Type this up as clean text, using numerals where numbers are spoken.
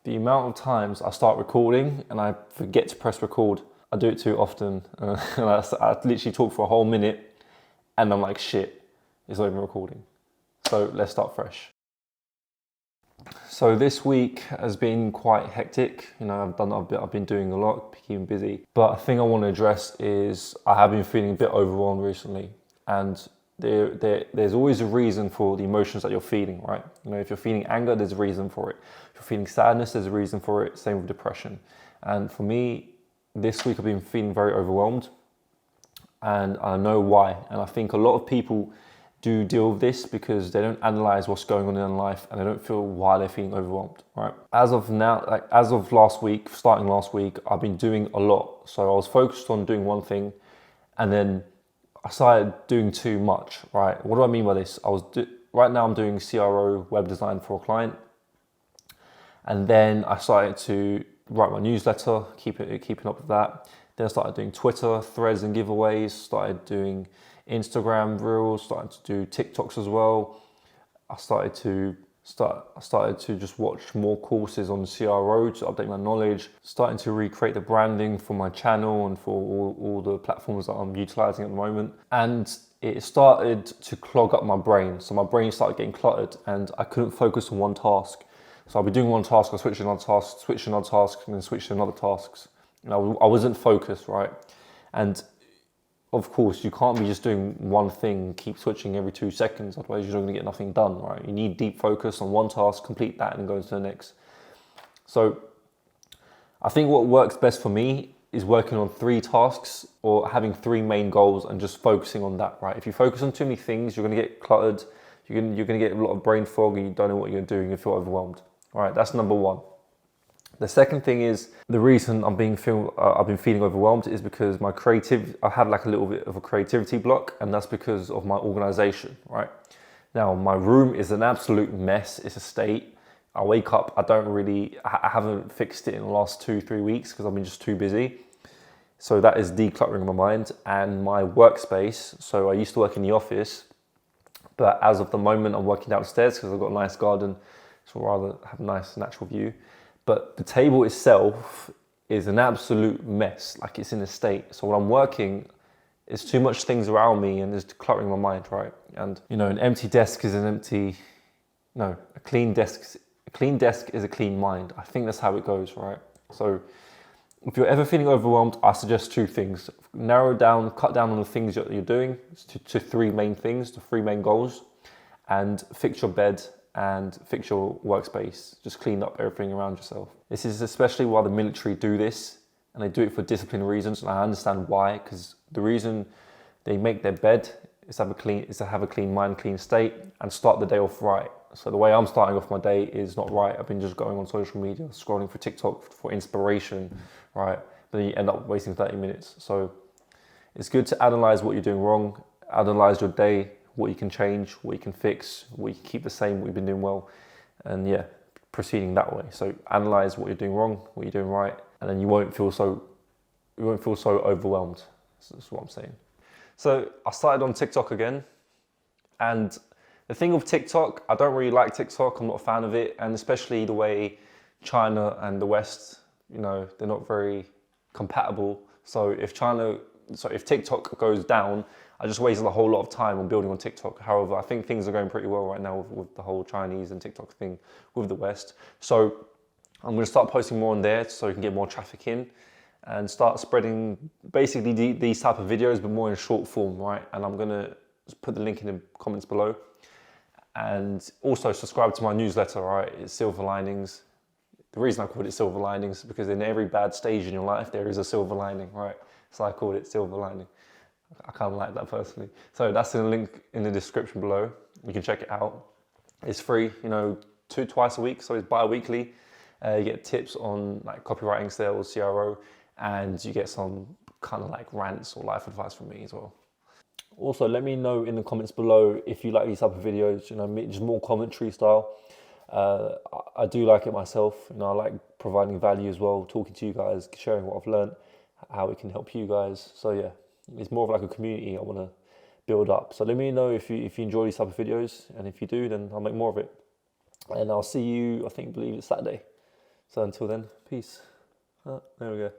The amount of times I start recording and I forget to press record, I do it too often. And I literally talk for a whole minute and I'm like, shit, it's not even recording. So let's start fresh. So this week has been quite hectic. You know, I've been doing a lot, keeping busy. But a thing I want to address is I have been feeling a bit overwhelmed recently, and there's always a reason for the emotions that you're feeling, right? You know, if you're feeling anger, there's a reason for it. If you're feeling sadness, there's a reason for it. Same with depression. And for me, this week I've been feeling very overwhelmed, and I know why. And I think a lot of people do deal with this because they don't analyze what's going on in their life and they don't feel why they're feeling overwhelmed, right? As of now, as of last week, starting last week, I've been doing a lot. So I was focused on doing one thing and then I started doing too much, right? What do I mean by this? Right now I'm doing CRO web design for a client, and then I started to write my newsletter, keeping up with that. Then I started doing Twitter, threads and giveaways, started doing Instagram reels, started to do TikToks as well. I started to just watch more courses on CRO to update my knowledge, starting to recreate the branding for my channel and for all the platforms that I'm utilizing at the moment. And it started to clog up my brain. So my brain started getting cluttered and I couldn't focus on one task. So I'll be doing one task, I'll switch to another task, and then switch to another tasks. I wasn't focused, right? And of course, you can't be just doing one thing, keep switching every 2 seconds, otherwise you're not going to get nothing done, right? You need deep focus on one task, complete that, and go to the next. So I think what works best for me is working on 3 tasks or having 3 main goals and just focusing on that, right? If you focus on too many things, you're going to get cluttered, you're going to get a lot of brain fog and you don't know what you're doing, you feel overwhelmed. All right, that's number 1. The second thing is the reason I've been feeling overwhelmed is because I had like a little bit of a creativity block, and that's because of my organization, right? Now, my room is an absolute mess. It's a state. I wake up, I haven't fixed it in the last 2-3 weeks because I've been just too busy. So that is decluttering my mind and my workspace. So I used to work in the office, but as of the moment, I'm working downstairs because I've got a nice garden, so I'd rather have a nice natural view. But the table itself is an absolute mess, like it's in a state. So when I'm working, there's too much things around me and it's cluttering my mind, right? And you know, a clean desk is a clean mind. I think that's how it goes, right? So if you're ever feeling overwhelmed, I suggest 2 things. Cut down on the things that you're doing to 3 main things, to 3 main goals, and fix your bed and fix your workspace. Just clean up everything around yourself. This is especially why the military do this, and they do it for discipline reasons, and I understand why, because the reason they make their bed is to have a clean mind, clean state, and start the day off right. So the way I'm starting off my day is not right. I've been just going on social media, scrolling for TikTok for inspiration, right? But then you end up wasting 30 minutes. So it's good to analyze what you're doing wrong, analyze your day, what you can change, what you can fix, what you can keep the same, what you've been doing well, and yeah, proceeding that way. So analyze what you're doing wrong, what you're doing right, and then you won't feel so overwhelmed. That's what I'm saying. So I started on TikTok again, and the thing with TikTok, I don't really like TikTok. I'm not a fan of it, and especially the way China and the West, you know, they're not very compatible. So if TikTok goes down, I just wasted a whole lot of time on building on TikTok. However, I think things are going pretty well right now with the whole Chinese and TikTok thing with the West. So I'm going to start posting more on there so you can get more traffic in and start spreading basically these type of videos, but more in short form, right? And I'm going to put the link in the comments below. And also subscribe to my newsletter, right? It's Silver Linings. The reason I called it Silver Linings is because in every bad stage in your life, there is a silver lining, right? So I called it Silver Lining. I kind of like that personally. So that's in the link in the description below. You can check it out. It's free, you know, twice a week, so it's bi-weekly. You get tips on like copywriting, sales, CRO, and you get some kind of like rants or life advice from me as well. Also, let me know in the comments below if you like these type of videos, you know, just more commentary style. I do like it myself, you know, I like providing value as well, talking to you guys, sharing what I've learned, how it can help you guys. So yeah, it's more of like a community I want to build up. So let me know if you enjoy these type of videos, and if you do, then I'll make more of it. And I'll see you, believe it's Saturday. So until then, peace. There we go.